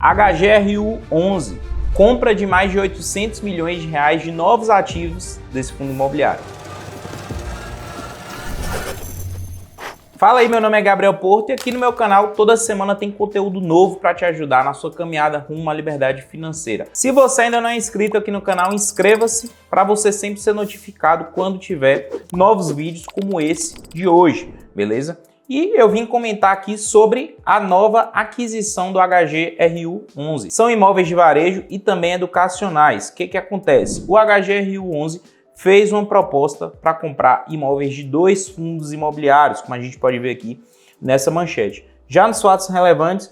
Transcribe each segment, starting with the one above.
HGRU11, compra de mais de 800 milhões de reais de novos ativos desse fundo imobiliário. Fala aí, meu nome é Gabriel Porto e aqui no meu canal toda semana tem conteúdo novo para te ajudar na sua caminhada rumo à liberdade financeira. Se você ainda não é inscrito aqui no canal, inscreva-se para você sempre ser notificado quando tiver novos vídeos como esse de hoje, beleza? E eu vim comentar aqui sobre a nova aquisição do HGRU11. São imóveis de varejo e também educacionais. O que acontece? O HGRU11 fez uma proposta para comprar imóveis de dois fundos imobiliários, como a gente pode ver aqui nessa manchete. Já nos fatos relevantes,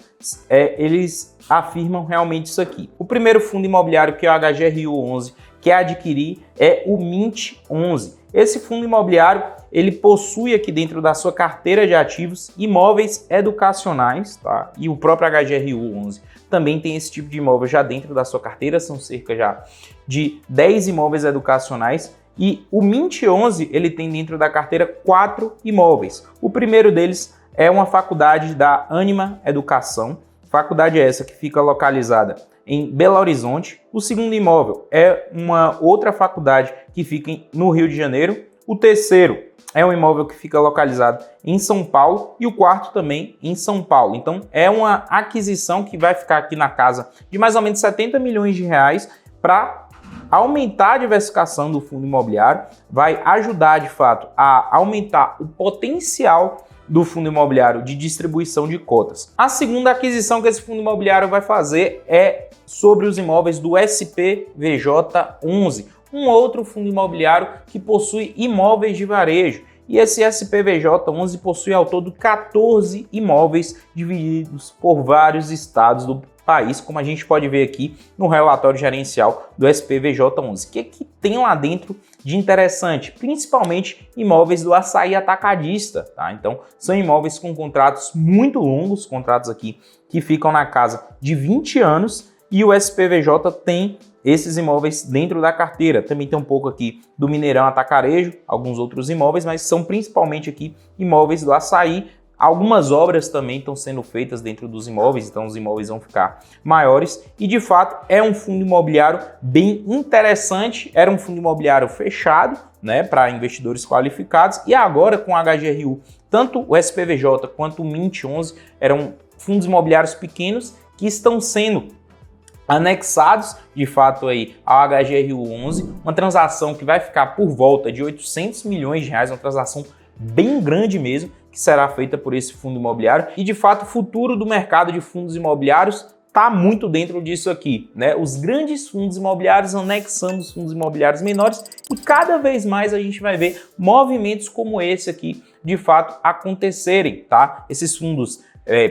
eles afirmam realmente isso aqui. O primeiro fundo imobiliário, que é o HGRU11, quer adquirir é o Mint11. Esse fundo imobiliário, ele possui aqui dentro da sua carteira de ativos imóveis educacionais, tá? E o próprio HGRU11 também tem esse tipo de imóvel já dentro da sua carteira, são cerca já de 10 imóveis educacionais. E o Mint11, ele tem dentro da carteira 4 imóveis. O primeiro deles é uma faculdade da Anima Educação, faculdade essa que fica localizada em Belo Horizonte. O segundo imóvel é uma outra faculdade que fica no Rio de Janeiro. O terceiro é um imóvel que fica localizado em São Paulo e o quarto também em São Paulo. Então é uma aquisição que vai ficar aqui na casa de mais ou menos 70 milhões de reais para aumentar a diversificação do fundo imobiliário, vai ajudar de fato a aumentar o potencial do fundo imobiliário de distribuição de cotas. A segunda aquisição que esse fundo imobiliário vai fazer é sobre os imóveis do SPVJ11, um outro fundo imobiliário que possui imóveis de varejo. E esse SPVJ11 possui ao todo 14 imóveis divididos por vários estados do país, como a gente pode ver aqui no relatório gerencial do SPVJ11. O que tem lá dentro de interessante? Principalmente imóveis do açaí atacadista, tá? Então, são imóveis com contratos muito longos, contratos aqui que ficam na casa de 20 anos, e o SPVJ tem esses imóveis dentro da carteira. Também tem um pouco aqui do Mineirão Atacarejo, alguns outros imóveis, mas são principalmente aqui imóveis do açaí. Algumas obras também estão sendo feitas dentro dos imóveis, então os imóveis vão ficar maiores. E de fato é um fundo imobiliário bem interessante. Era um fundo imobiliário fechado, né, para investidores qualificados. E agora com a HGRU, tanto o SPVJ quanto o Mint11 eram fundos imobiliários pequenos que estão sendo anexados de fato aí ao HGRU11, uma transação que vai ficar por volta de 800 milhões de reais, uma transação bem grande mesmo, que será feita por esse fundo imobiliário. E de fato o futuro do mercado de fundos imobiliários está muito dentro disso aqui, né? Os grandes fundos imobiliários anexando os fundos imobiliários menores, e cada vez mais a gente vai ver movimentos como esse aqui de fato acontecerem, tá? Esses fundos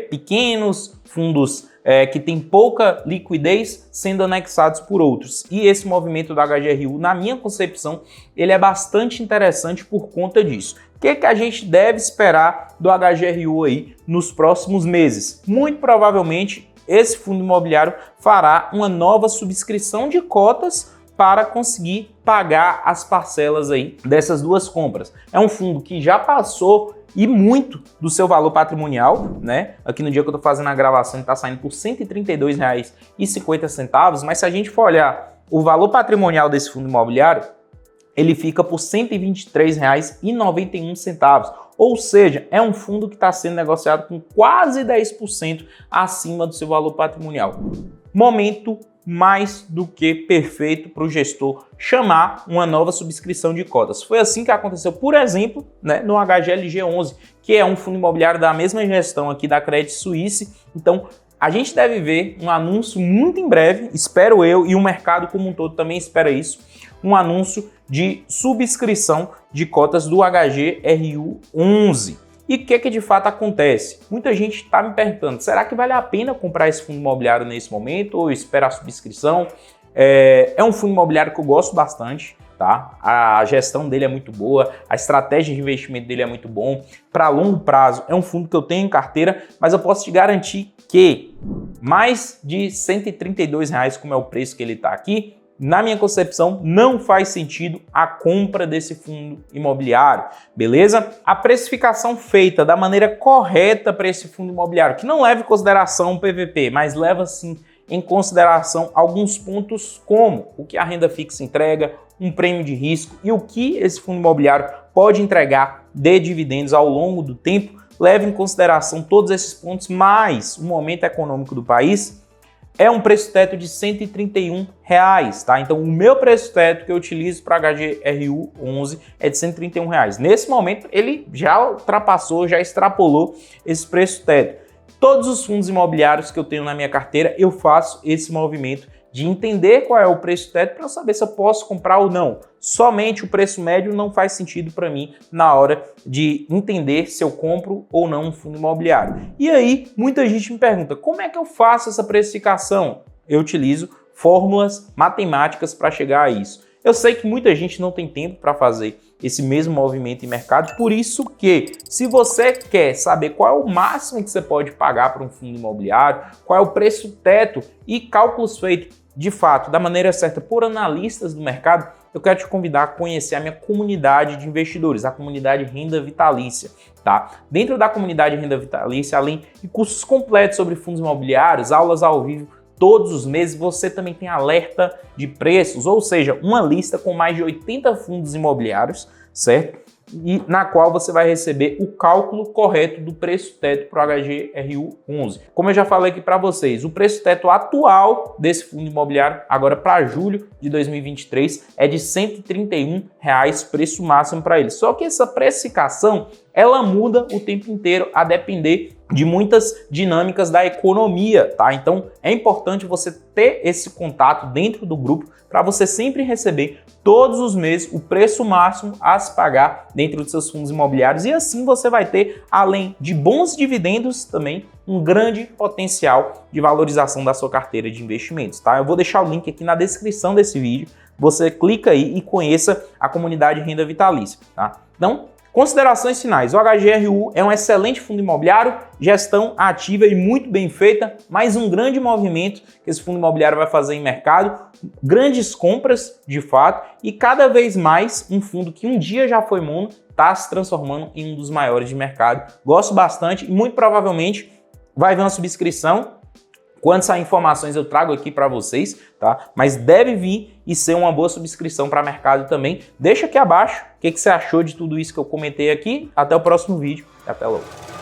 pequenos, fundos que tem pouca liquidez sendo anexados por outros. E esse movimento da HGRU, na minha concepção, ele é bastante interessante por conta disso. O que a gente deve esperar do HGRU aí nos próximos meses? Muito provavelmente esse fundo imobiliário fará uma nova subscrição de cotas para conseguir pagar as parcelas aí dessas duas compras. É um fundo que já passou e muito do seu valor patrimonial, né? Aqui no dia que eu tô fazendo a gravação, ele tá saindo por R$ 132,50, mas se a gente for olhar o valor patrimonial desse fundo imobiliário, ele fica por R$ 123,91. Ou seja, é um fundo que está sendo negociado com quase 10% acima do seu valor patrimonial. Momento mais do que perfeito para o gestor chamar uma nova subscrição de cotas. Foi assim que aconteceu, por exemplo, né, no HGLG11, que é um fundo imobiliário da mesma gestão aqui da Credit Suisse. Então, a gente deve ver um anúncio muito em breve, espero eu, e o mercado como um todo também espera isso, um anúncio de subscrição de cotas do HGRU11. E o que de fato acontece? Muita gente está me perguntando, será que vale a pena comprar esse fundo imobiliário nesse momento ou esperar a subscrição? É um fundo imobiliário que eu gosto bastante, tá? A gestão dele é muito boa, a estratégia de investimento dele é muito bom. Para longo prazo é um fundo que eu tenho em carteira, mas eu posso te garantir que mais de R$ 132, como é o preço que ele está aqui, na minha concepção, não faz sentido a compra desse fundo imobiliário, beleza? A precificação feita da maneira correta para esse fundo imobiliário, que não leva em consideração o PVP, mas leva sim em consideração alguns pontos como o que a renda fixa entrega, um prêmio de risco e o que esse fundo imobiliário pode entregar de dividendos ao longo do tempo, leva em consideração todos esses pontos, mais o momento econômico do país. É um preço teto de R$ 131, tá? Então, o meu preço teto que eu utilizo para HGRU 11 é de R$ 131. Nesse momento, ele já ultrapassou, já extrapolou esse preço teto. Todos os fundos imobiliários que eu tenho na minha carteira, eu faço esse movimento de entender qual é o preço teto para eu saber se eu posso comprar ou não. Somente o preço médio não faz sentido para mim na hora de entender se eu compro ou não um fundo imobiliário. E aí, muita gente me pergunta, como é que eu faço essa precificação? Eu utilizo fórmulas matemáticas para chegar a isso. Eu sei que muita gente não tem tempo para fazer esse mesmo movimento em mercado, por isso que, se você quer saber qual é o máximo que você pode pagar para um fundo imobiliário, qual é o preço teto e cálculos feitos de fato da maneira certa por analistas do mercado, eu quero te convidar a conhecer a minha comunidade de investidores, a comunidade Renda Vitalícia, tá? Dentro da comunidade Renda Vitalícia, além de cursos completos sobre fundos imobiliários, aulas ao vivo, todos os meses você também tem alerta de preços, ou seja, uma lista com mais de 80 fundos imobiliários, certo? E na qual você vai receber o cálculo correto do preço teto para o HGRU 11. Como eu já falei aqui para vocês, o preço teto atual desse fundo imobiliário, agora para julho de 2023, é de R$ 131, preço máximo para ele. Só que essa precificação, ela muda o tempo inteiro a depender de muitas dinâmicas da economia, tá? Então é importante você ter esse contato dentro do grupo para você sempre receber todos os meses o preço máximo a se pagar dentro dos seus fundos imobiliários e assim você vai ter, além de bons dividendos, também um grande potencial de valorização da sua carteira de investimentos, tá? Eu vou deixar o link aqui na descrição desse vídeo, você clica aí e conheça a comunidade Renda Vitalícia, tá? Então, considerações finais. O HGRU é um excelente fundo imobiliário, gestão ativa e muito bem feita, mais um grande movimento que esse fundo imobiliário vai fazer em mercado, grandes compras de fato e cada vez mais um fundo que um dia já foi mono está se transformando em um dos maiores de mercado. Gosto bastante e muito provavelmente vai vir uma subscrição. Quando sair informações eu trago aqui para vocês, tá? Mas deve vir e ser uma boa subscrição para mercado também. Deixa aqui abaixo o que você achou de tudo isso que eu comentei aqui. Até o próximo vídeo e até logo.